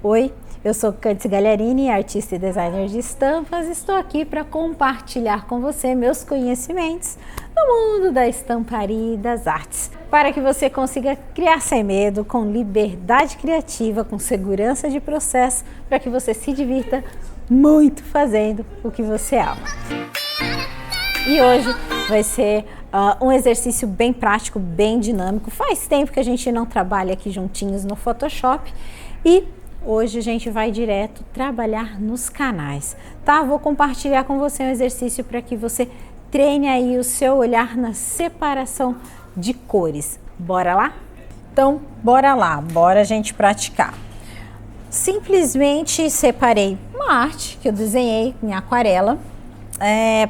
Oi, eu sou Candice Gagliarini, artista e designer de estampas. Estou aqui para compartilhar com você meus conhecimentos no mundo da estamparia e das artes, para que você consiga criar sem medo, com liberdade criativa, com segurança de processo, para que você se divirta muito fazendo o que você ama. E hoje vai ser um exercício bem prático, bem dinâmico. Faz tempo que a gente não trabalha aqui juntinhos no Photoshop e hoje a gente vai direto trabalhar nos canais, tá? Vou compartilhar com você um exercício para que você treine aí o seu olhar na separação de cores. Bora lá? Então, bora lá, bora a gente praticar. Simplesmente separei uma arte que eu desenhei em aquarela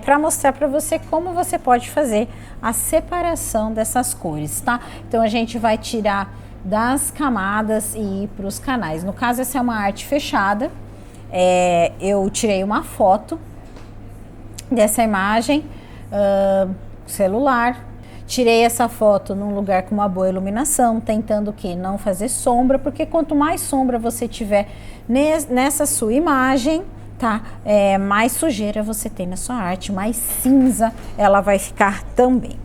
para mostrar para você como você pode fazer a separação dessas cores, tá? Então a gente vai tirar das camadas e ir para os canais. No caso, essa é uma arte fechada. Eu tirei uma foto dessa imagem, celular. Tirei essa foto num lugar com uma boa iluminação, tentando o quê? Não fazer sombra, porque quanto mais sombra você tiver nessa sua imagem, tá? Mais sujeira você tem na sua arte, mais cinza ela vai ficar também.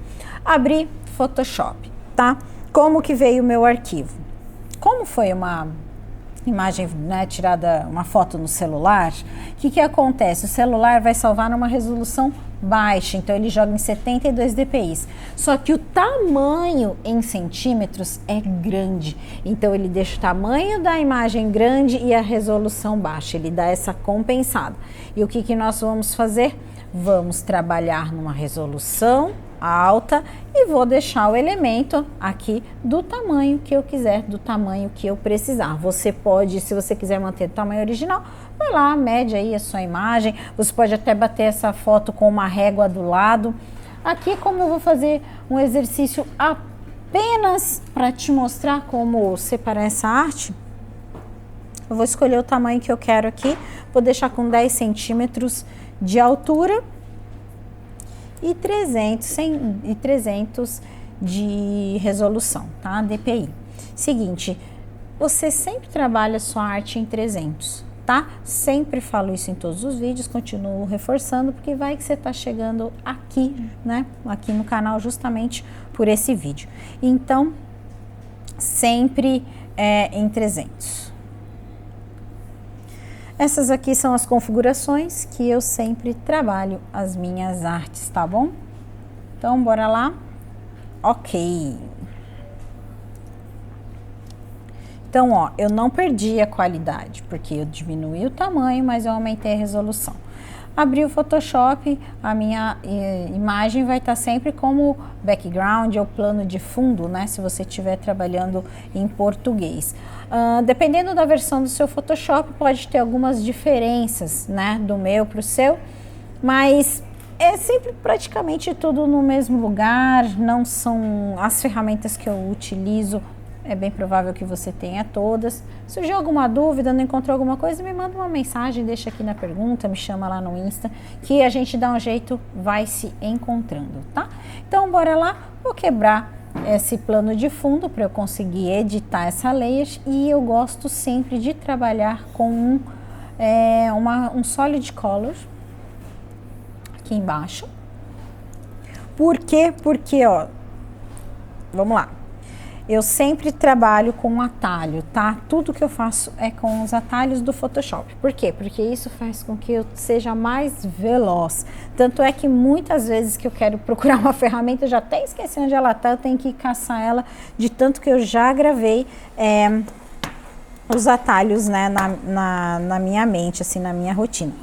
Abri Photoshop, tá? Como que veio o meu arquivo? Como foi uma imagem, né, tirada, uma foto no celular, o que acontece? O celular vai salvar numa resolução baixa, então ele joga em 72 dpi. Só que o tamanho em centímetros é grande, então ele deixa o tamanho da imagem grande e a resolução baixa, ele dá essa compensada. E o que nós vamos fazer? Vamos trabalhar numa resolução alta e vou deixar o elemento aqui do tamanho que eu quiser, do tamanho que eu precisar. Você pode, se você quiser manter o tamanho original, vai lá, mede aí a sua imagem. Você pode até bater essa foto com uma régua do lado. Aqui, como eu vou fazer um exercício apenas para te mostrar como separar essa arte, eu vou escolher o tamanho que eu quero aqui, vou deixar com 10 centímetros de altura e 300 de resolução, tá? DPI. Seguinte, você sempre trabalha sua arte em 300, tá? Sempre falo isso em todos os vídeos, continuo reforçando, porque vai que você tá chegando aqui, né? Aqui no canal justamente por esse vídeo. Então, sempre em 300. Essas aqui são as configurações que eu sempre trabalho as minhas artes, tá bom? Então, bora lá? Ok. Então, ó, eu não perdi a qualidade, porque eu diminuí o tamanho, mas eu aumentei a resolução. Abri o Photoshop, a minha imagem vai estar sempre como background ou plano de fundo, né? Se você estiver trabalhando em português. Dependendo da versão do seu Photoshop, pode ter algumas diferenças, né? Do meu para o seu, mas é sempre praticamente tudo no mesmo lugar, não são as ferramentas que eu utilizo. É bem provável que você tenha todas. Surgiu alguma dúvida, não encontrou alguma coisa, me manda uma mensagem, deixa aqui na pergunta, me chama lá no Insta, que a gente dá um jeito, vai se encontrando, tá? Então, bora lá, vou quebrar esse plano de fundo para eu conseguir editar essa layer e eu gosto sempre de trabalhar com um solid color aqui embaixo. Por quê? Porque, ó, vamos lá. Eu sempre trabalho com um atalho, tá? Tudo que eu faço é com os atalhos do Photoshop. Por quê? Porque isso faz com que eu seja mais veloz. Tanto é que muitas vezes que eu quero procurar uma ferramenta, eu já até esqueci onde ela tá, eu tenho que caçar ela de tanto que eu já gravei os atalhos, né, na minha mente, assim, na minha rotina.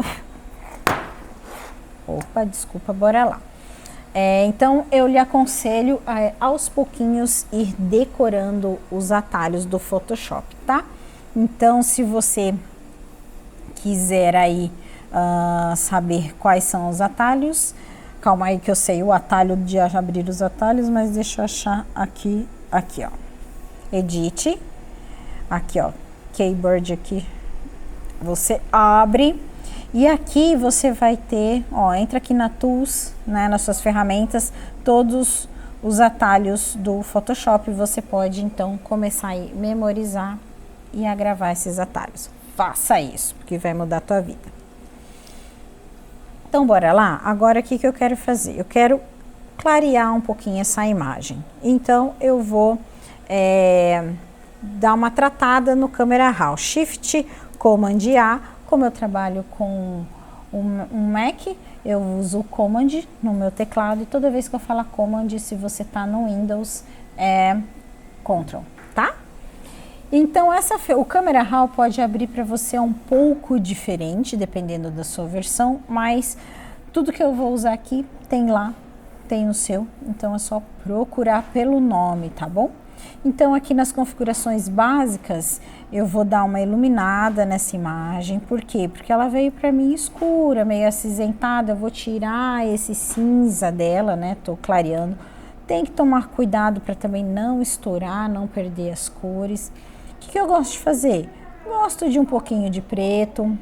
Opa, desculpa, bora lá. Então, eu lhe aconselho aos pouquinhos ir decorando os atalhos do Photoshop, tá? Então, se você quiser aí saber quais são os atalhos, calma aí que eu sei o atalho de abrir os atalhos, mas deixa eu achar aqui, ó. Edit, aqui, ó, Keybird aqui, você abre. E aqui você vai ter, ó, entra aqui na Tools, né, nas suas ferramentas, todos os atalhos do Photoshop. Você pode, então, começar a memorizar e a gravar esses atalhos. Faça isso, porque vai mudar a tua vida. Então, bora lá? Agora, o que eu quero fazer? Eu quero clarear um pouquinho essa imagem. Então, eu vou dar uma tratada no Camera Raw. Shift, Command A. Como eu trabalho com um Mac, eu uso o Command no meu teclado. E toda vez que eu falar Command, se você está no Windows, é Ctrl, tá? Então, o Camera Raw pode abrir para você um pouco diferente, dependendo da sua versão, mas tudo que eu vou usar aqui tem lá, tem no seu, então é só procurar pelo nome, tá bom? Então, aqui nas configurações básicas, eu vou dar uma iluminada nessa imagem. Por quê? Porque ela veio para mim escura, meio acinzentada. Eu vou tirar esse cinza dela, né? Tô clareando. Tem que tomar cuidado para também não estourar, não perder as cores. O que eu gosto de fazer? Gosto de um pouquinho de preto,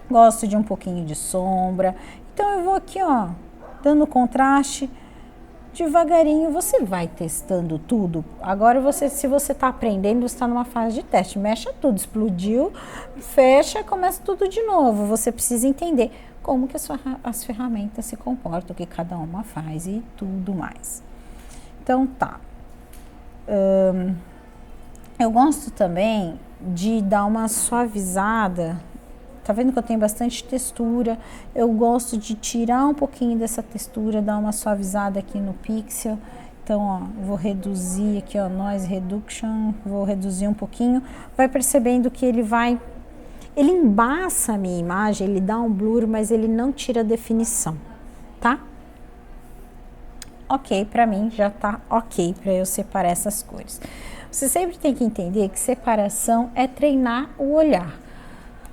gosto de um pouquinho de sombra. Então, eu vou aqui, ó, dando contraste. Devagarinho você vai testando tudo. Agora, se você está aprendendo, você está numa fase de teste. Mexa tudo, explodiu, fecha, começa tudo de novo. Você precisa entender como que as ferramentas se comportam, o que cada uma faz e tudo mais. Então, tá. Eu gosto também de dar uma suavizada. Tá vendo que eu tenho bastante textura? Eu gosto de tirar um pouquinho dessa textura, dar uma suavizada aqui no pixel. Então, ó, vou reduzir aqui, ó, Noise Reduction, vou reduzir um pouquinho. Vai percebendo que ele embaça a minha imagem, ele dá um blur, mas ele não tira a definição, tá? Ok, pra mim já tá ok pra eu separar essas cores. Você sempre tem que entender que separação é treinar o olhar.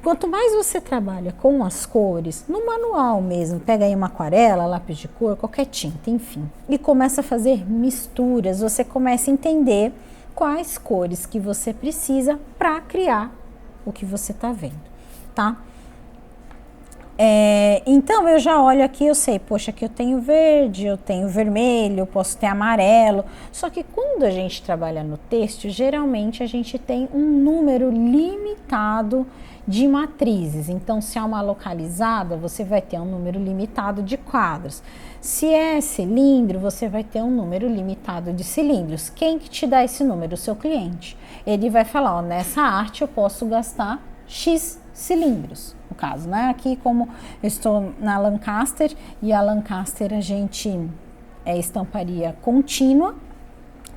Quanto mais você trabalha com as cores, no manual mesmo, pega aí uma aquarela, lápis de cor, qualquer tinta, enfim, e começa a fazer misturas, você começa a entender quais cores que você precisa para criar o que você está vendo, tá? Então, eu já olho aqui, eu sei, poxa, aqui eu tenho verde, eu tenho vermelho, eu posso ter amarelo. Só que quando a gente trabalha no texto, geralmente a gente tem um número limitado de matrizes. Então, se é uma localizada, você vai ter um número limitado de quadros. Se é cilindro, você vai ter um número limitado de cilindros. Quem que te dá esse número? O seu cliente. Ele vai falar, ó, nessa arte eu posso gastar X cilindros, no caso, né? Aqui, como eu estou na Lancaster, e a Lancaster a gente é estamparia contínua,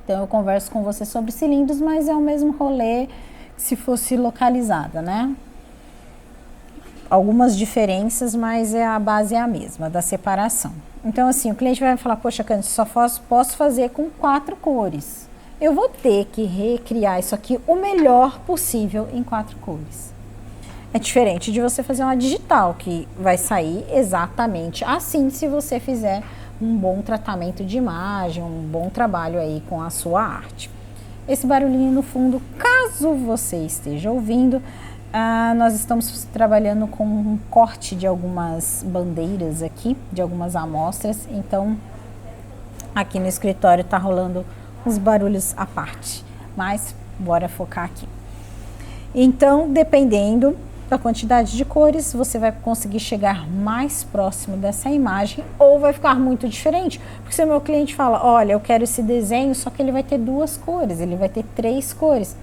então eu converso com você sobre cilindros, mas é o mesmo rolê se fosse localizada, né? Algumas diferenças, mas a base é a mesma, da separação. Então, assim, o cliente vai falar, poxa, Cândido, só posso fazer com 4 cores. Eu vou ter que recriar isso aqui o melhor possível em 4 cores. É diferente de você fazer uma digital, que vai sair exatamente assim se você fizer um bom tratamento de imagem, um bom trabalho aí com a sua arte. Esse barulhinho no fundo, caso você esteja ouvindo, nós estamos trabalhando com um corte de algumas bandeiras aqui, de algumas amostras, então aqui no escritório tá rolando uns barulhos à parte, mas bora focar aqui. Então, dependendo da quantidade de cores, você vai conseguir chegar mais próximo dessa imagem ou vai ficar muito diferente. Porque se o meu cliente fala, olha, eu quero esse desenho, só que ele vai ter 2 cores, ele vai ter 3 cores.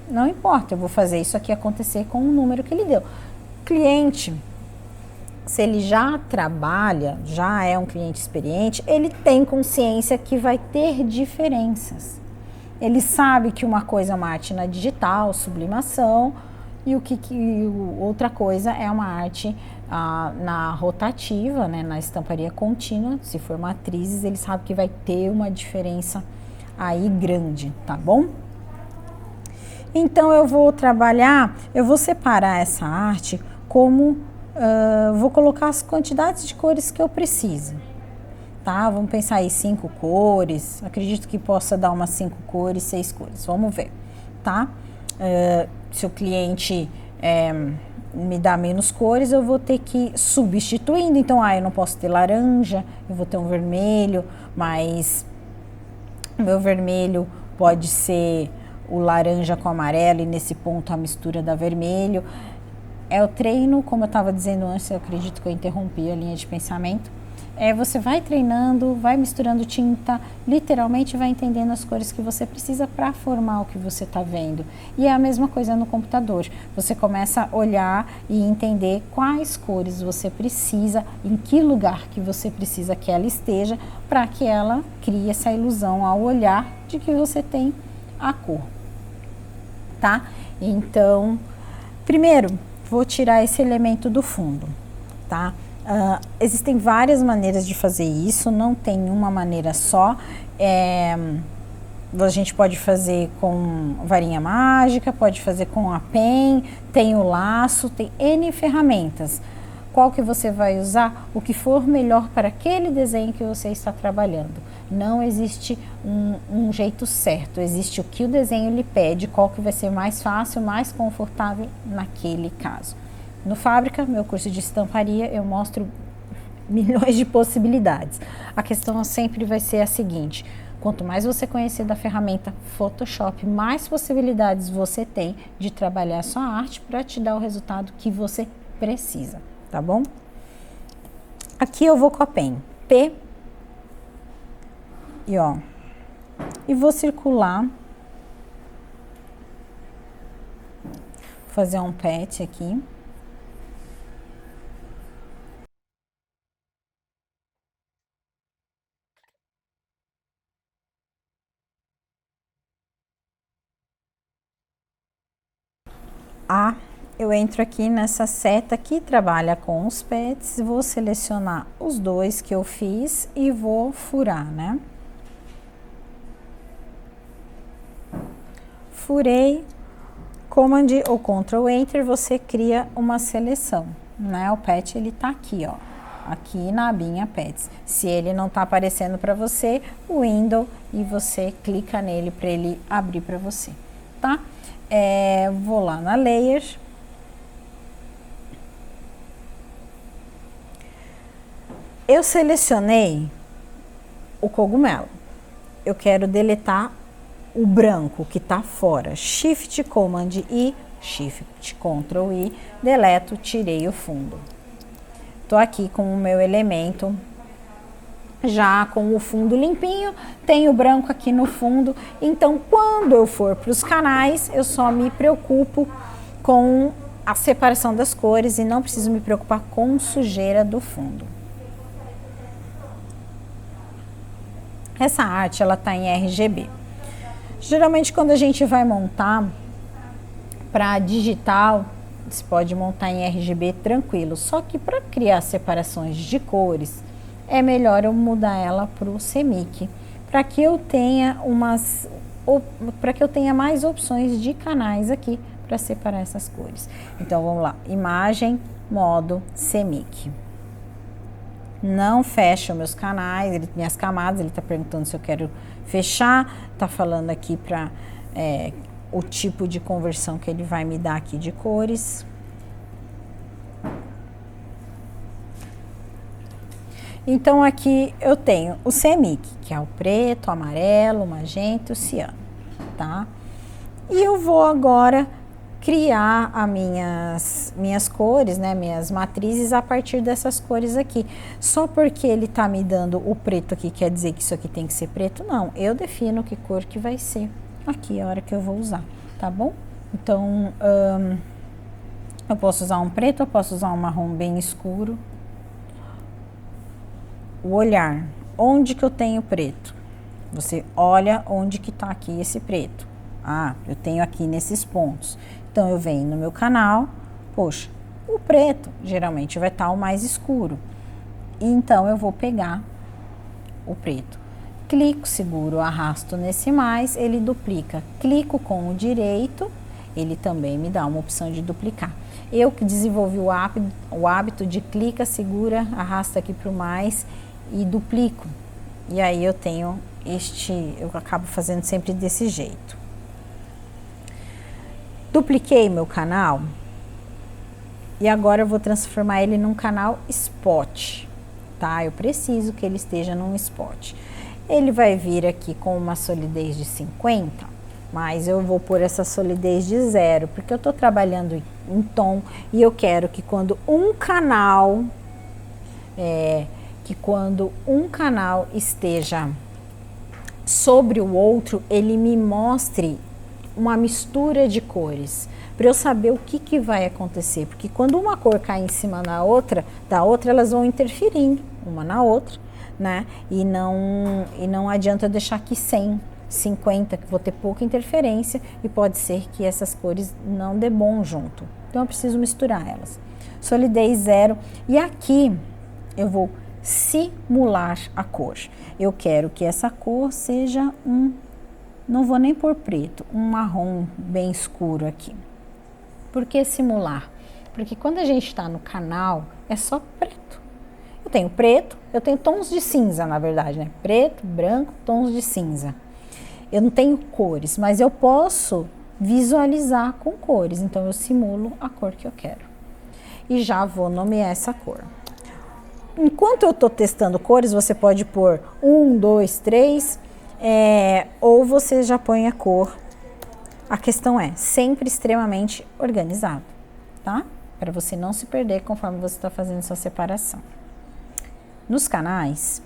Não importa, eu vou fazer isso aqui acontecer com o número que ele deu. Cliente, se ele já trabalha, já é um cliente experiente, ele tem consciência que vai ter diferenças. Ele sabe que uma coisa é uma arte na digital, sublimação, e outra coisa é uma arte na rotativa, né, na estamparia contínua. Se for matrizes, ele sabe que vai ter uma diferença aí grande, tá bom? Então, eu vou separar essa arte como, vou colocar as quantidades de cores que eu preciso, tá? Vamos pensar aí 5 cores, acredito que possa dar umas 5 cores, 6 cores, vamos ver, tá? Se o cliente me dá menos cores, eu vou ter que ir substituindo. Então, eu não posso ter laranja, eu vou ter um vermelho, mas o meu vermelho pode ser o laranja com o amarelo e nesse ponto a mistura da vermelho. É o treino, como eu estava dizendo antes, eu acredito que eu interrompi a linha de pensamento. Você vai treinando, vai misturando tinta, literalmente vai entendendo as cores que você precisa para formar o que você está vendo. E é a mesma coisa no computador. Você começa a olhar e entender quais cores você precisa, em que lugar que você precisa que ela esteja, para que ela crie essa ilusão ao olhar de que você tem a cor, tá? Então, primeiro, vou tirar esse elemento do fundo, tá? Existem várias maneiras de fazer isso, não tem uma maneira só. A gente pode fazer com varinha mágica, pode fazer com a pen, tem o laço, tem N ferramentas. Qual que você vai usar? O que for melhor para aquele desenho que você está trabalhando. Não existe um jeito certo, existe o que o desenho lhe pede, qual que vai ser mais fácil, mais confortável naquele caso. No Fábrica, meu curso de estamparia, eu mostro milhões de possibilidades. A questão sempre vai ser a seguinte: quanto mais você conhecer da ferramenta Photoshop, mais possibilidades você tem de trabalhar a sua arte para te dar o resultado que você precisa, tá bom? Aqui eu vou com a pen P e vou circular, fazer um pet aqui. Eu entro aqui nessa seta que trabalha com os pets, vou selecionar os dois que eu fiz e vou furar, né? Furei, Command ou Ctrl Enter, você cria uma seleção, né? O pet ele tá aqui, ó, aqui na abinha Pets. Se ele não tá aparecendo para você, o Window e você clica nele para ele abrir para você, tá? Vou lá na Layer. Eu selecionei o cogumelo. Eu quero deletar o branco que tá fora. Shift Command I, Shift Ctrl I, deleto, tirei o fundo. Tô aqui com o meu elemento já com o fundo limpinho, tem o branco aqui no fundo, então quando eu for para os canais, eu só me preocupo com a separação das cores e não preciso me preocupar com sujeira do fundo. Essa arte, ela tá em RGB. Geralmente quando a gente vai montar para digital, você pode montar em RGB tranquilo, só que para criar separações de cores, é melhor eu mudar ela para o CMYK, para que eu tenha mais opções de canais aqui para separar essas cores. Então vamos lá, imagem, modo CMYK. Não fecha meus canais, minhas camadas, ele está perguntando se eu quero fechar, está falando aqui para o tipo de conversão que ele vai me dar aqui de cores. Então aqui eu tenho o CMYK, que é o preto, o amarelo, o magenta e o ciano, tá? E eu vou agora criar as minhas cores, né, minhas matrizes a partir dessas cores aqui. Só porque ele tá me dando o preto aqui, quer dizer que isso aqui tem que ser preto? Não, eu defino que cor que vai ser aqui a hora que eu vou usar, tá bom? Então, eu posso usar um preto, eu posso usar um marrom bem escuro. O olhar, onde que eu tenho preto? Você olha onde que tá aqui esse preto. Ah, eu tenho aqui nesses pontos. Então, eu venho no meu canal, poxa, o preto geralmente vai estar o mais escuro. Então, eu vou pegar o preto. Clico, seguro, arrasto nesse mais, ele duplica. Clico com o direito, ele também me dá uma opção de duplicar. Eu que desenvolvi o hábito de clica, segura, arrasta aqui para o mais e duplico. E aí eu tenho eu acabo fazendo sempre desse jeito. Dupliquei meu canal e agora eu vou transformar ele num canal spot, tá? Eu preciso que ele esteja num spot. Ele vai vir aqui com uma solidez de 50, mas eu vou pôr essa solidez de 0, porque eu estou trabalhando em tom e eu quero que quando um canal esteja sobre o outro, ele me mostre uma mistura de cores, para eu saber o que vai acontecer, porque quando uma cor cai em cima da outra, elas vão interferindo uma na outra, né? E não adianta eu deixar aqui 100, 50, que vou ter pouca interferência e pode ser que essas cores não dê bom junto. Então eu preciso misturar elas. Solidez 0. E aqui eu vou simular a cor. Eu quero que essa cor seja não vou nem pôr preto, um marrom bem escuro aqui. Por que simular? Porque quando a gente está no canal, é só preto. Eu tenho preto, eu tenho tons de cinza, na verdade, né? Preto, branco, tons de cinza. Eu não tenho cores, mas eu posso visualizar com cores. Então, eu simulo a cor que eu quero. E já vou nomear essa cor. Enquanto eu estou testando cores, você pode pôr 1, 2, 3, ou você já põe a cor. A questão é sempre extremamente organizado, tá? Para você não se perder conforme você está fazendo sua separação. Nos canais,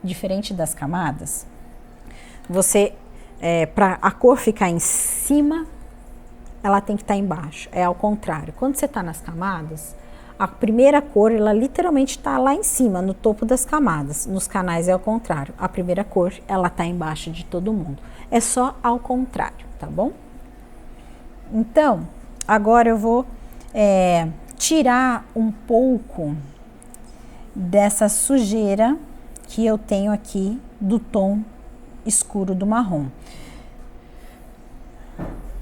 diferente das camadas, você, para a cor ficar em cima, ela tem que estar embaixo. É ao contrário. Quando você está nas camadas, a primeira cor, ela literalmente está lá em cima, no topo das camadas. Nos canais é ao contrário. A primeira cor, ela está embaixo de todo mundo. É só ao contrário, tá bom? Então, agora eu vou tirar um pouco dessa sujeira que eu tenho aqui do tom escuro do marrom.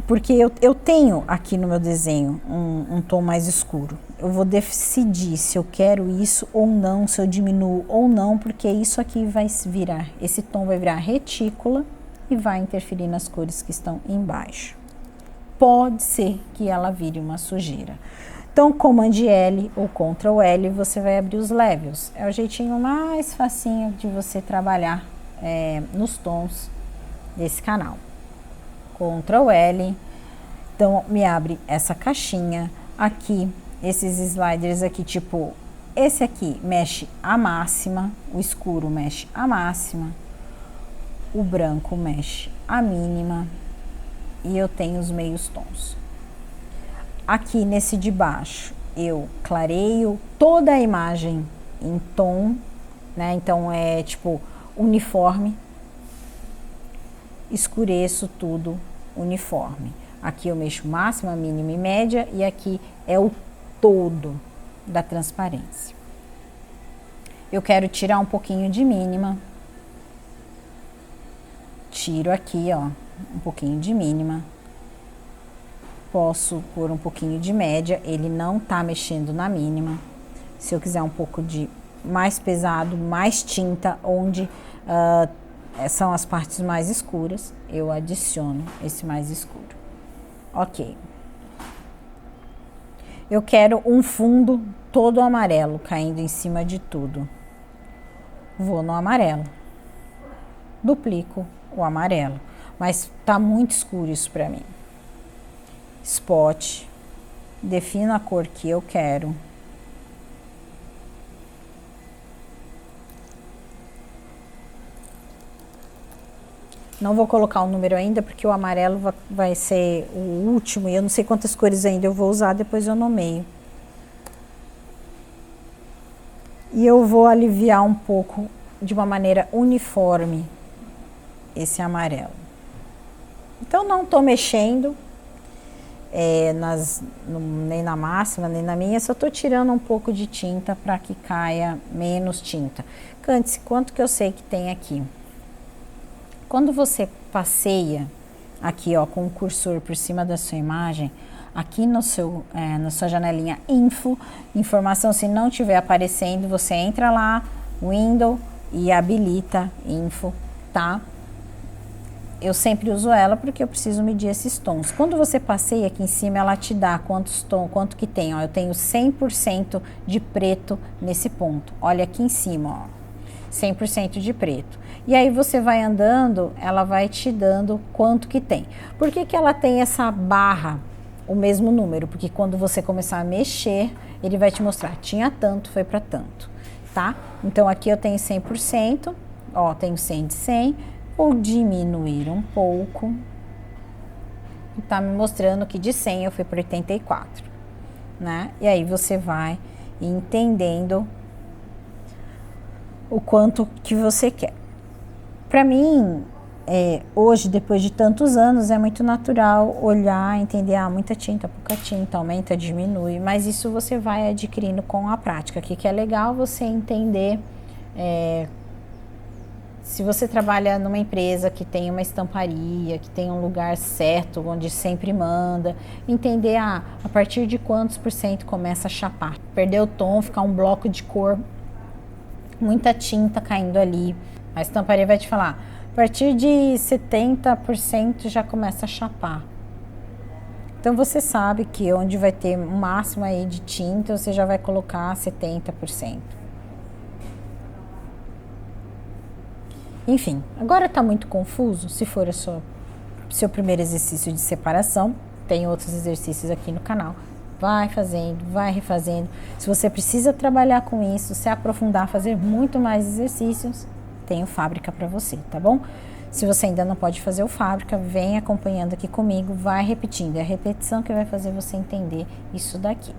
Porque eu tenho aqui no meu desenho um tom mais escuro. Eu vou decidir se eu quero isso ou não, se eu diminuo ou não, porque isso aqui vai virar, esse tom vai virar retícula e vai interferir nas cores que estão embaixo. Pode ser que ela vire uma sujeira. Então, Command L ou Ctrl L, você vai abrir os levels. É o jeitinho mais facinho de você trabalhar nos tons desse canal. Ctrl L, então me abre essa caixinha. Aqui, esses sliders aqui, tipo, esse aqui mexe a máxima, o escuro mexe a máxima, o branco mexe a mínima. E eu tenho os meios tons. Aqui nesse de baixo, eu clareio toda a imagem em tom, né? Então é tipo uniforme. Escureço tudo uniforme. Aqui eu mexo máxima, mínima e média, e aqui é o todo da transparência. Eu quero tirar um pouquinho de mínima. Tiro aqui, ó, um pouquinho de mínima. Posso pôr um pouquinho de média, ele não tá mexendo na mínima. Se eu quiser um pouco de mais pesado, mais tinta, onde são as partes mais escuras, eu adiciono esse mais escuro. Ok. Eu quero um fundo todo amarelo, caindo em cima de tudo. Vou no amarelo. Duplico o amarelo. Mas tá muito escuro isso para mim. Spot. Defino a cor que eu quero. Não vou colocar o número ainda, porque o amarelo vai ser o último. E eu não sei quantas cores ainda eu vou usar, depois eu nomeio. E eu vou aliviar um pouco, de uma maneira uniforme, esse amarelo. Então, não estou mexendo nem na máxima, nem na minha, só estou tirando um pouco de tinta para que caia menos tinta. Cante-se quanto que eu sei que tem aqui. Quando você passeia aqui, ó, com o cursor por cima da sua imagem, aqui na sua janelinha Info, informação, se não estiver aparecendo, você entra lá, Window, e habilita Info, tá? Eu sempre uso ela porque eu preciso medir esses tons. Quando você passeia aqui em cima, ela te dá quanto que tem, ó. Eu tenho 100% de preto nesse ponto. Olha aqui em cima, ó. 100% de preto. E aí você vai andando, ela vai te dando quanto que tem. Por que que ela tem essa barra, o mesmo número? Porque quando você começar a mexer, ele vai te mostrar, tinha tanto, foi para tanto, tá? Então aqui eu tenho 100%, ó, tenho 100 de 100, vou diminuir um pouco. Tá me mostrando que de 100 eu fui para 84, né? E aí você vai entendendo o quanto que você quer. Para mim, hoje, depois de tantos anos, é muito natural olhar, entender, muita tinta, pouca tinta, aumenta, diminui, mas isso você vai adquirindo com a prática, que é legal você entender, se você trabalha numa empresa que tem uma estamparia, que tem um lugar certo, onde sempre manda, entender a partir de quantos % começa a chapar, perder o tom, ficar um bloco de cor, muita tinta caindo ali. A estamparia vai te falar, a partir de 70% já começa a chapar. Então você sabe que onde vai ter um máximo aí de tinta, você já vai colocar 70%. Enfim, agora tá muito confuso? Se for o seu primeiro exercício de separação, tem outros exercícios aqui no canal. Vai fazendo, vai refazendo. Se você precisa trabalhar com isso, se aprofundar, fazer muito mais exercícios, tem o Fábrica para você, tá bom? Se você ainda não pode fazer o Fábrica, vem acompanhando aqui comigo, vai repetindo. É a repetição que vai fazer você entender isso daqui.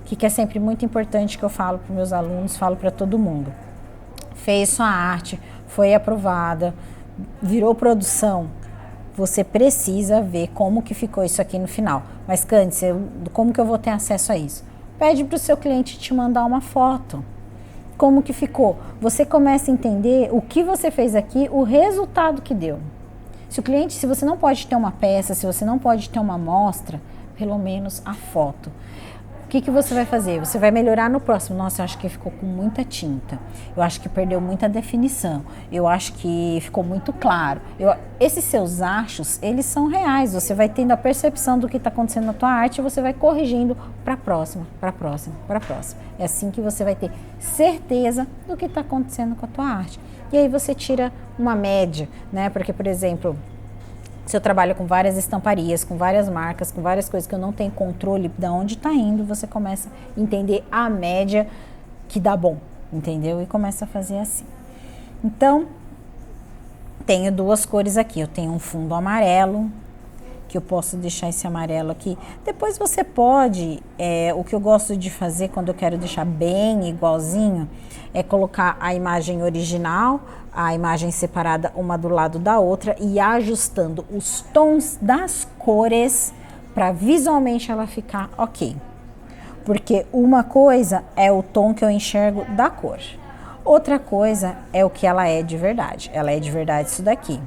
Que é sempre muito importante que eu falo para meus alunos, falo para todo mundo. Fez sua arte, foi aprovada, virou produção, você precisa ver como que ficou isso aqui no final. Mas, Cândice, como que eu vou ter acesso a isso? Pede para o seu cliente te mandar uma foto. Como que ficou? Você começa a entender o que você fez aqui, o resultado que deu. Se você não pode ter uma peça, se você não pode ter uma amostra, pelo menos a foto. O que você vai fazer? Você vai melhorar no próximo. Nossa, eu acho que ficou com muita tinta. Eu acho que perdeu muita definição. Eu acho que ficou muito claro. Esses seus achos, eles são reais. Você vai tendo a percepção do que está acontecendo na tua arte e você vai corrigindo para a próxima, para a próxima, para a próxima. É assim que você vai ter certeza do que está acontecendo com a tua arte. E aí você tira uma média, né? Porque, por exemplo, se eu trabalho com várias estamparias, com várias marcas, com várias coisas que eu não tenho controle de onde está indo, você começa a entender a média que dá bom, entendeu? E começa a fazer assim. Então, tenho duas cores aqui. Eu tenho um fundo amarelo, que eu posso deixar esse amarelo aqui. Depois você pode, o que eu gosto de fazer quando eu quero deixar bem igualzinho, é colocar a imagem original, a imagem separada uma do lado da outra e ajustando os tons das cores para visualmente ela ficar ok. Porque uma coisa é o tom que eu enxergo da cor. Outra coisa é o que ela é de verdade. Ela é de verdade isso daqui,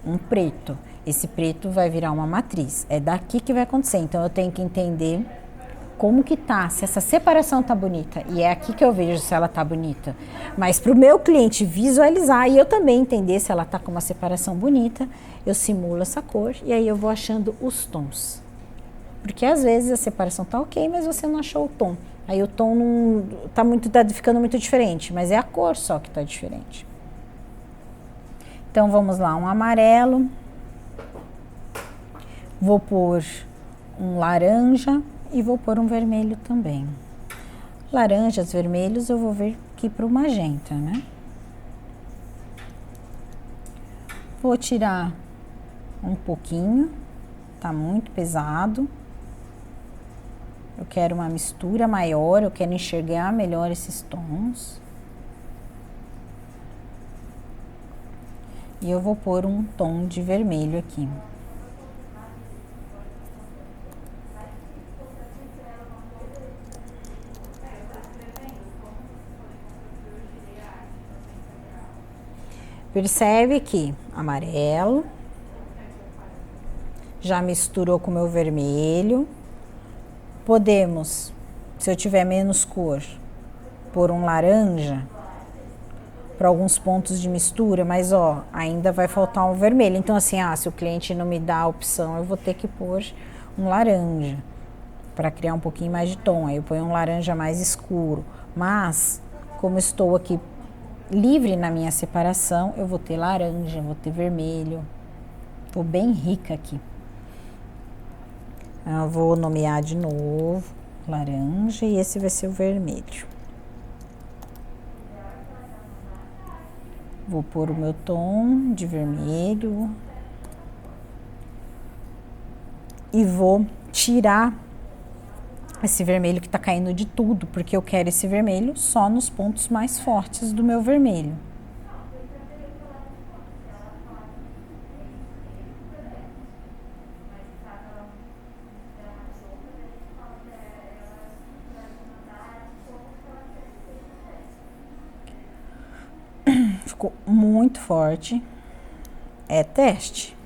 um preto. Esse preto vai virar uma matriz. É daqui que vai acontecer. Então eu tenho que entender como que tá, se essa separação tá bonita. E é aqui que eu vejo se ela tá bonita. Mas para o meu cliente visualizar e eu também entender se ela tá com uma separação bonita, eu simulo essa cor e aí eu vou achando os tons. Porque às vezes a separação tá ok, mas você não achou o tom. Aí o tom não tá ficando muito diferente, mas é a cor só que tá diferente. Então vamos lá, um amarelo. Vou pôr um laranja e vou pôr um vermelho também. Laranjas, vermelhos, eu vou vir aqui para o magenta, né? Vou tirar um pouquinho, tá muito pesado. Eu quero uma mistura maior, eu quero enxergar melhor esses tons. E eu vou pôr um tom de vermelho aqui. Percebe que amarelo já misturou com o meu vermelho. Podemos, se eu tiver menos cor, pôr um laranja para alguns pontos de mistura, mas ó, ainda vai faltar um vermelho. Então assim, se o cliente não me dá a opção, eu vou ter que pôr um laranja para criar um pouquinho mais de tom. Aí eu ponho um laranja mais escuro. Mas, como estou aqui livre na minha separação, eu vou ter laranja, vou ter vermelho. Tô bem rica aqui. Eu vou nomear de novo, laranja, e esse vai ser o vermelho. Vou pôr o meu tom de vermelho. E vou tirar esse vermelho que tá caindo de tudo, porque eu quero esse vermelho só nos pontos mais fortes do meu vermelho. Ficou muito forte. É teste.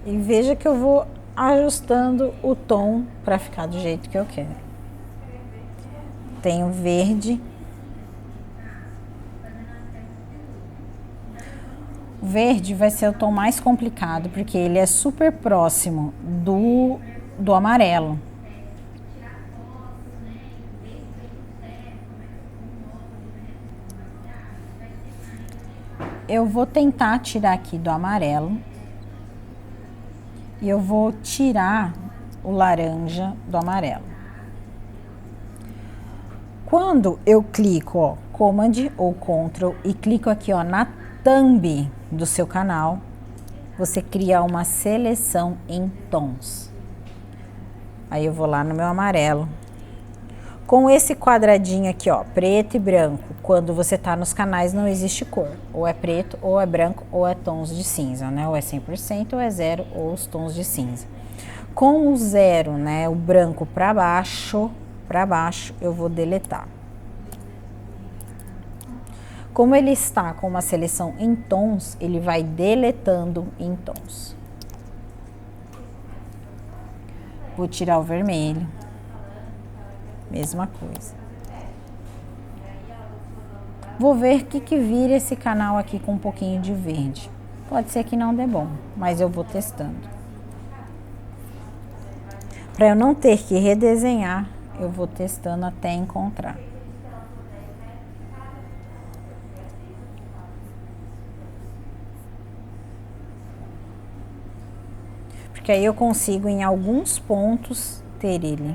E veja que eu vou ajustando o tom para ficar do jeito que eu quero. Tenho verde. O verde vai ser o tom mais complicado, porque ele é super próximo do amarelo. Eu vou tentar tirar aqui do amarelo. E eu vou tirar o laranja do amarelo. Quando eu clico, ó, Command ou Ctrl e clico aqui, ó, na thumb do seu canal, você cria uma seleção em tons. Aí eu vou lá no meu amarelo. Com esse quadradinho aqui, ó, preto e branco, quando você tá nos canais não existe cor. Ou é preto, ou é branco, ou é tons de cinza, né? Ou é 100%, ou é 0, ou os tons de cinza. Com o 0, né, o branco para baixo, eu vou deletar. Como ele está com uma seleção em tons, ele vai deletando em tons. Vou tirar o vermelho. Mesma coisa. Vou ver o que vira esse canal aqui com um pouquinho de verde. Pode ser que não dê bom, mas eu vou testando. Para eu não ter que redesenhar, eu vou testando até encontrar. Porque aí eu consigo em alguns pontos ter ele.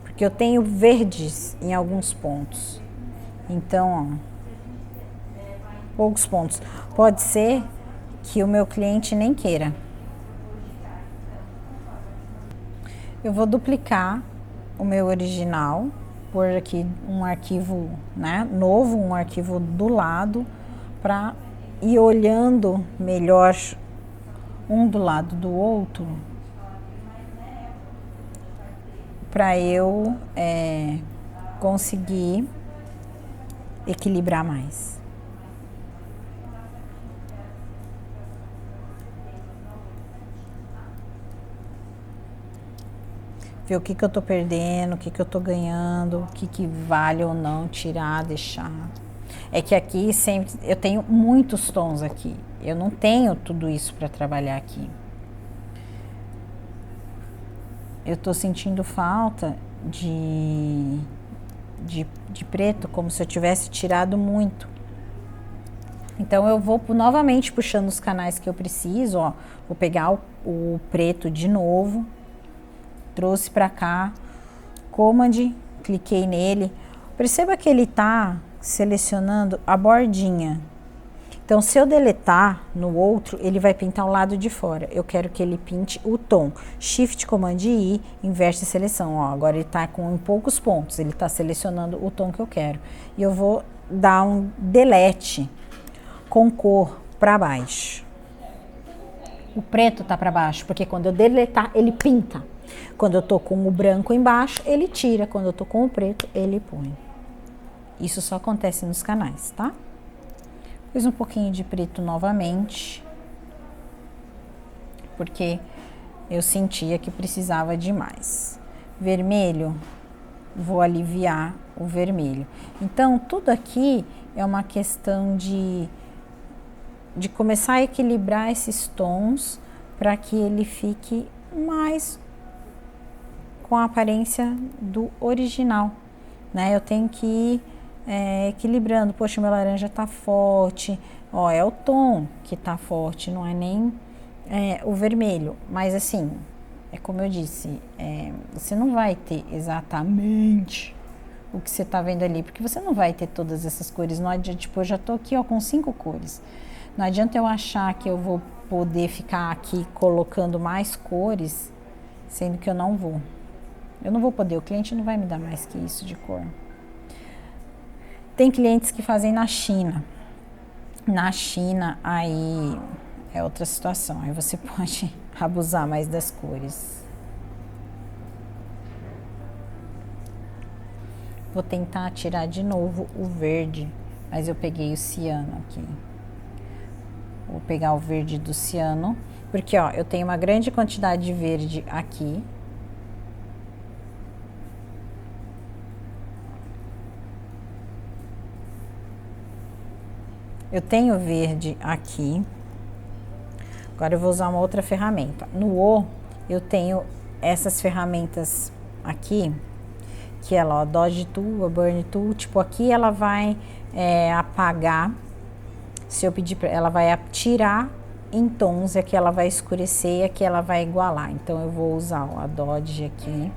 Porque eu tenho verdes em alguns pontos. Então, ó, poucos pontos. Pode ser que o meu cliente nem queira. Eu vou duplicar o meu original, pôr aqui um arquivo, né, novo, um arquivo do lado, para ir olhando melhor um do lado do outro, para eu conseguir equilibrar mais. Ver o que eu tô perdendo, o que eu tô ganhando, o que vale ou não tirar, deixar. É que aqui sempre eu tenho muitos tons aqui. Eu não tenho tudo isso para trabalhar aqui. Eu tô sentindo falta de preto, como se eu tivesse tirado muito. Então eu vou novamente puxando os canais que eu preciso, ó. Vou pegar o preto de novo. Trouxe para cá, Command, cliquei nele. Perceba que ele tá selecionando a bordinha. Então, se eu deletar no outro, ele vai pintar o lado de fora. Eu quero que ele pinte o tom. Shift, Command I, inverte a seleção. Ó, agora ele tá em poucos pontos. Ele tá selecionando o tom que eu quero. E eu vou dar um delete com cor para baixo. O preto tá para baixo, porque quando eu deletar, ele pinta. Quando eu tô com o branco embaixo, ele tira. Quando eu tô com o preto, ele põe. Isso só acontece nos canais, tá? Fiz um pouquinho de preto novamente, porque eu sentia que precisava de mais. Vermelho, vou aliviar o vermelho. Então, tudo aqui é uma questão de começar a equilibrar esses tons para que ele fique mais com a aparência do original, né? Eu tenho que ir equilibrando. Poxa, meu laranja tá forte, ó, é o tom que tá forte, não é nem o vermelho. Mas assim, é como eu disse, você não vai ter exatamente o que você tá vendo ali, porque você não vai ter todas essas cores. Não adianta, tipo, eu já tô aqui, ó, com 5 cores. Não adianta eu achar que eu vou poder ficar aqui colocando mais cores, sendo que eu não vou. Eu não vou poder, o cliente não vai me dar mais que isso de cor. Tem clientes que fazem na China. Na China, aí é outra situação. Aí você pode abusar mais das cores. Vou tentar tirar de novo o verde, mas eu peguei o ciano aqui. Vou pegar o verde do ciano, porque ó, eu tenho uma grande quantidade de verde aqui. Eu tenho verde aqui. Agora eu vou usar uma outra ferramenta. No O, eu tenho essas ferramentas aqui, que ela, ó, Dodge Tool, a Burn Tool, tipo, aqui ela vai apagar, se eu pedir pra ela vai tirar em tons, e aqui ela vai escurecer, e aqui ela vai igualar. Então eu vou usar, ó, a Dodge aqui.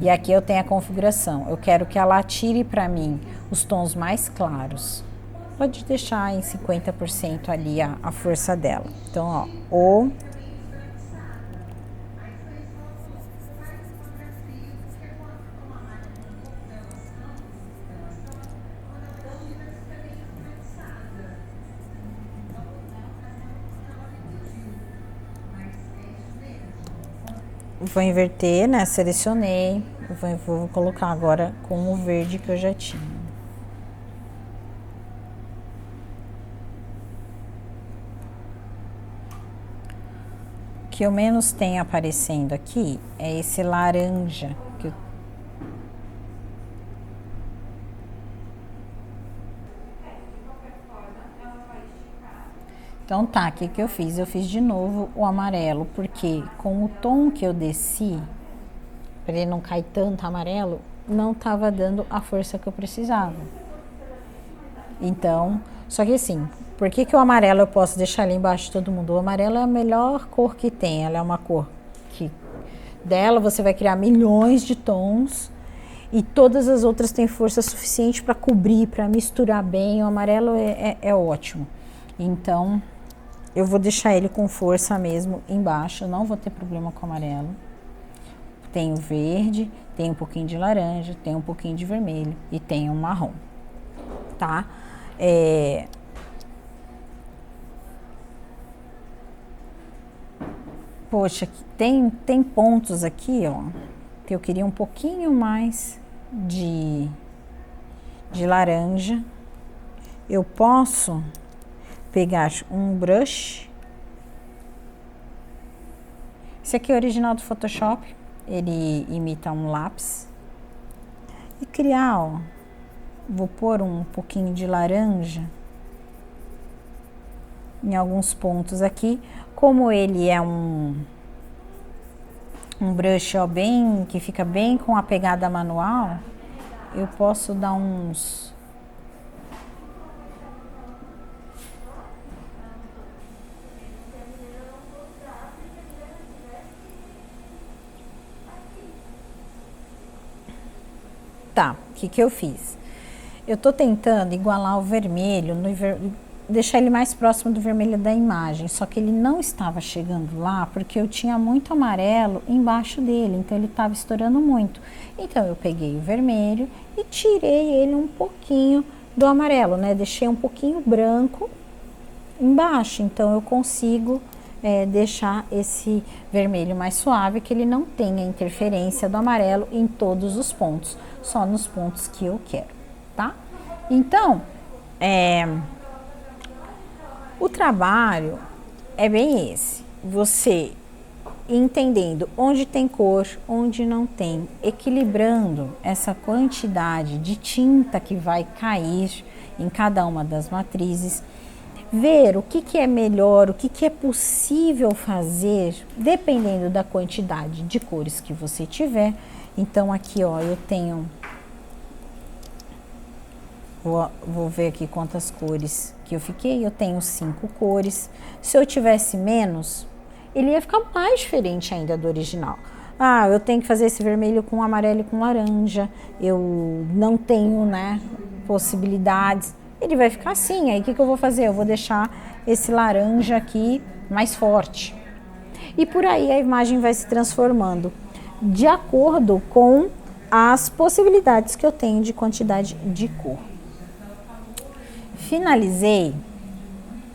E aqui eu tenho a configuração. Eu quero que ela tire para mim os tons mais claros. Pode deixar em 50% ali a força dela. Então, ó, O. Vou inverter, né? Selecionei. Vou colocar agora com o verde que eu já tinha. O que eu menos tenho aparecendo aqui é esse laranja. Então tá, o que eu fiz? Eu fiz de novo o amarelo, porque com o tom que eu desci, para ele não cair tanto amarelo, não tava dando a força que eu precisava. Então, só que assim, por que o amarelo eu posso deixar ali embaixo de todo mundo? O amarelo é a melhor cor que tem, ela é uma cor que dela você vai criar milhões de tons e todas as outras têm força suficiente para cobrir, para misturar bem. O amarelo é ótimo. Então, eu vou deixar ele com força mesmo embaixo, eu não vou ter problema com o amarelo. Tem o verde, tem um pouquinho de laranja, tem um pouquinho de vermelho e tem um marrom, tá? Poxa, tem pontos aqui, ó, que eu queria um pouquinho mais de laranja. Eu posso pegar um brush. Esse aqui é original do Photoshop, ele imita um lápis. E criar, ó, vou pôr um pouquinho de laranja em alguns pontos aqui. Como ele é um brush, ó, bem, que fica bem com a pegada manual, eu posso dar uns... Tá, o que eu fiz? Eu tô tentando igualar o vermelho, deixar ele mais próximo do vermelho da imagem, só que ele não estava chegando lá porque eu tinha muito amarelo embaixo dele, então ele estava estourando muito. Então eu peguei o vermelho e tirei ele um pouquinho do amarelo, né? Deixei um pouquinho branco embaixo, então eu consigo deixar esse vermelho mais suave, que ele não tenha interferência do amarelo em todos os pontos, só nos pontos que eu quero, tá? Então, o trabalho é bem esse, você entendendo onde tem cor, onde não tem, equilibrando essa quantidade de tinta que vai cair em cada uma das matrizes, ver o que é melhor, o que é possível fazer, dependendo da quantidade de cores que você tiver. Então aqui, ó, eu tenho, vou ver aqui quantas cores que eu fiquei, eu tenho 5 cores. Se eu tivesse menos, ele ia ficar mais diferente ainda do original. Ah, eu tenho que fazer esse vermelho com amarelo e com laranja, eu não tenho, né, possibilidades. Ele vai ficar assim, aí o que eu vou fazer? Eu vou deixar esse laranja aqui mais forte. E por aí a imagem vai se transformando de acordo com as possibilidades que eu tenho de quantidade de cor. Finalizei,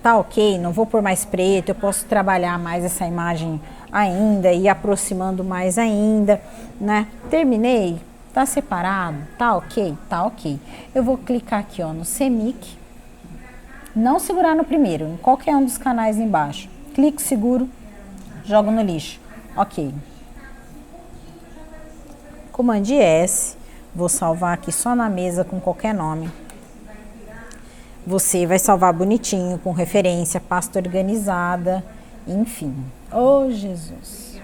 tá ok, não vou pôr mais preto, eu posso trabalhar mais essa imagem ainda e aproximando mais ainda, né? Terminei. Tá separado? Tá ok? Tá ok. Eu vou clicar aqui, ó, no CMYK. Não segurar no primeiro, em qualquer um dos canais embaixo. Clico, seguro, jogo no lixo. Ok. Comando S. Vou salvar aqui só na mesa com qualquer nome. Você vai salvar bonitinho, com referência, pasta organizada, enfim. Oh, Jesus.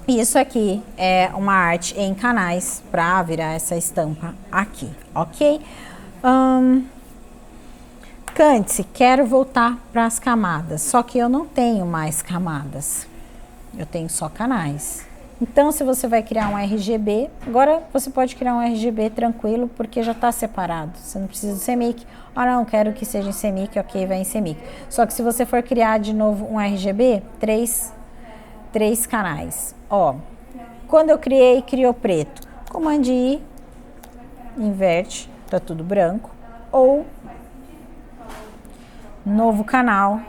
Isso aqui é uma arte em canais para virar essa estampa aqui, ok? Cante-se, quero voltar para as camadas, só que eu não tenho mais camadas, eu tenho só canais. Então, se você vai criar um RGB, agora você pode criar um RGB tranquilo, porque já está separado, você não precisa do CMYK. Ah, não, quero que seja em CMYK, ok, vai em CMYK. Só que se você for criar de novo um RGB, três canais. Ó, quando eu criei, criou preto. Comando I, inverte, tá tudo branco. Ou, novo canal,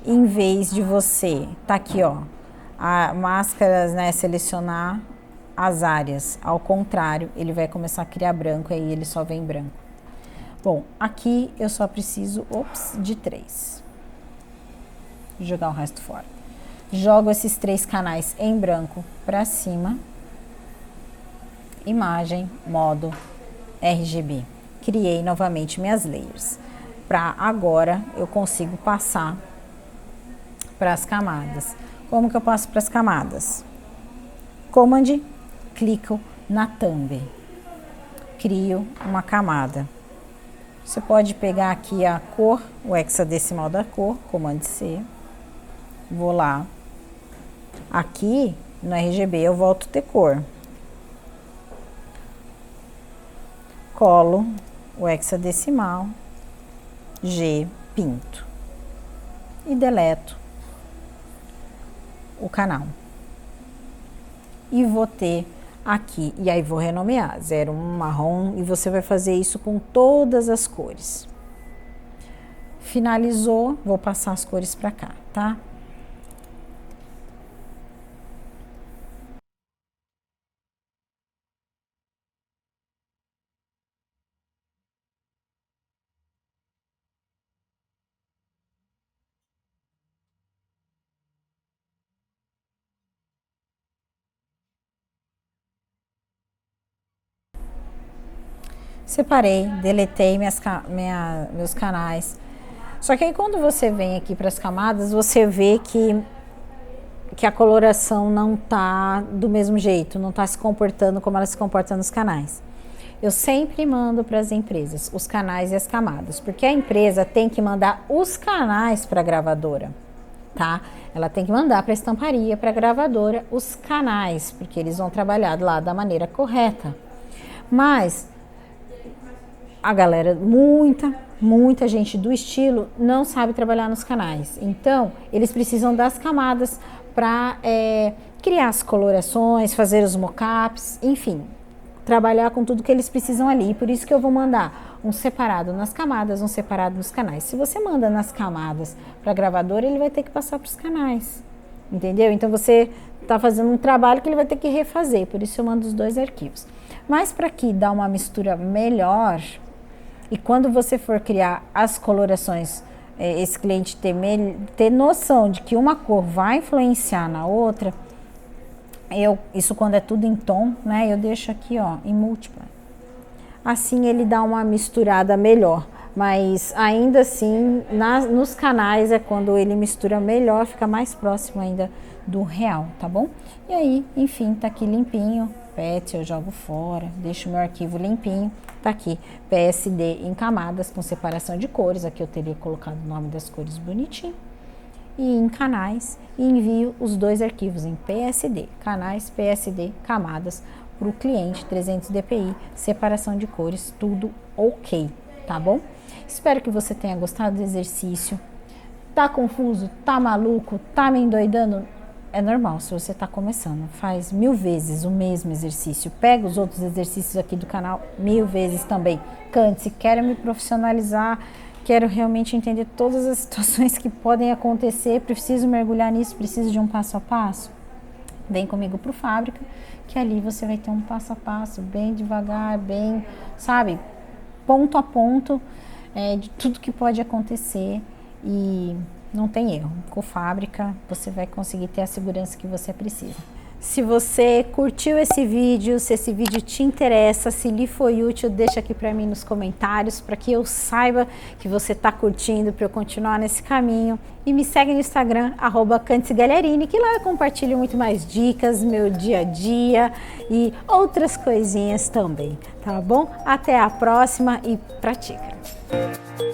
em vez de você, tá aqui, ó, a máscaras, né, selecionar as áreas. Ao contrário, ele vai começar a criar branco, aí ele só vem branco. Bom, aqui eu só preciso, de 3. Vou jogar o resto fora. Jogo esses 3 canais em branco para cima. Imagem, modo, RGB. Criei novamente minhas layers. Para agora eu consigo passar para as camadas. Como que eu passo para as camadas? Command, clico na thumb. Crio uma camada. Você pode pegar aqui a cor, o hexadecimal da cor, Command C. Vou lá. Aqui no RGB eu volto a ter cor. Colo o hexadecimal, G, pinto. E deleto o canal. E vou ter aqui, e aí vou renomear 01 marrom, e você vai fazer isso com todas as cores. Finalizou, vou passar as cores para cá, tá? Separei, deletei meus canais. Só que aí quando você vem aqui para as camadas, você vê que a coloração não tá do mesmo jeito, não tá se comportando como ela se comporta nos canais. Eu sempre mando para as empresas os canais e as camadas, porque a empresa tem que mandar os canais para a gravadora, tá? Ela tem que mandar para a estamparia, para a gravadora, os canais, porque eles vão trabalhar lá da maneira correta. Mas a galera, muita gente do estilo não sabe trabalhar nos canais. Então, eles precisam das camadas para criar as colorações, fazer os mockups, enfim, trabalhar com tudo que eles precisam ali. Por isso que eu vou mandar um separado nas camadas, um separado nos canais. Se você manda nas camadas para a gravadora, ele vai ter que passar para os canais, entendeu? Então você está fazendo um trabalho que ele vai ter que refazer, por isso eu mando os 2 arquivos. Mas para que dá uma mistura melhor, e quando você for criar as colorações, esse cliente ter noção de que uma cor vai influenciar na outra, isso quando é tudo em tom, né? Eu deixo aqui, ó, em múltipla. Assim ele dá uma misturada melhor, mas ainda assim, nos canais é quando ele mistura melhor, fica mais próximo ainda do real, tá bom? E aí, enfim, tá aqui limpinho, PET eu jogo fora, deixo meu arquivo limpinho, tá aqui, PSD em camadas com separação de cores, aqui eu teria colocado o nome das cores bonitinho, e em canais, e envio os 2 arquivos em PSD, canais, PSD, camadas, para o cliente, 300 dpi, separação de cores, tudo ok, tá bom? Espero que você tenha gostado do exercício. Tá confuso? Tá maluco? Tá me endoidando? É normal, se você tá começando, faz 1000 vezes o mesmo exercício, pega os outros exercícios aqui do canal 1000 vezes também. Cante, se quero me profissionalizar, quero realmente entender todas as situações que podem acontecer, preciso mergulhar nisso, preciso de um passo a passo, vem comigo pro Fábrica, que ali você vai ter um passo a passo, bem devagar, bem, sabe, ponto a ponto, de tudo que pode acontecer, e não tem erro. Com Fábrica você vai conseguir ter a segurança que você precisa. Se você curtiu esse vídeo, se esse vídeo te interessa, se lhe foi útil, deixa aqui para mim nos comentários, para que eu saiba que você está curtindo, para eu continuar nesse caminho. E me segue no Instagram, @CanteGallerini, que lá eu compartilho muito mais dicas, meu dia a dia e outras coisinhas também, tá bom? Até a próxima e pratica!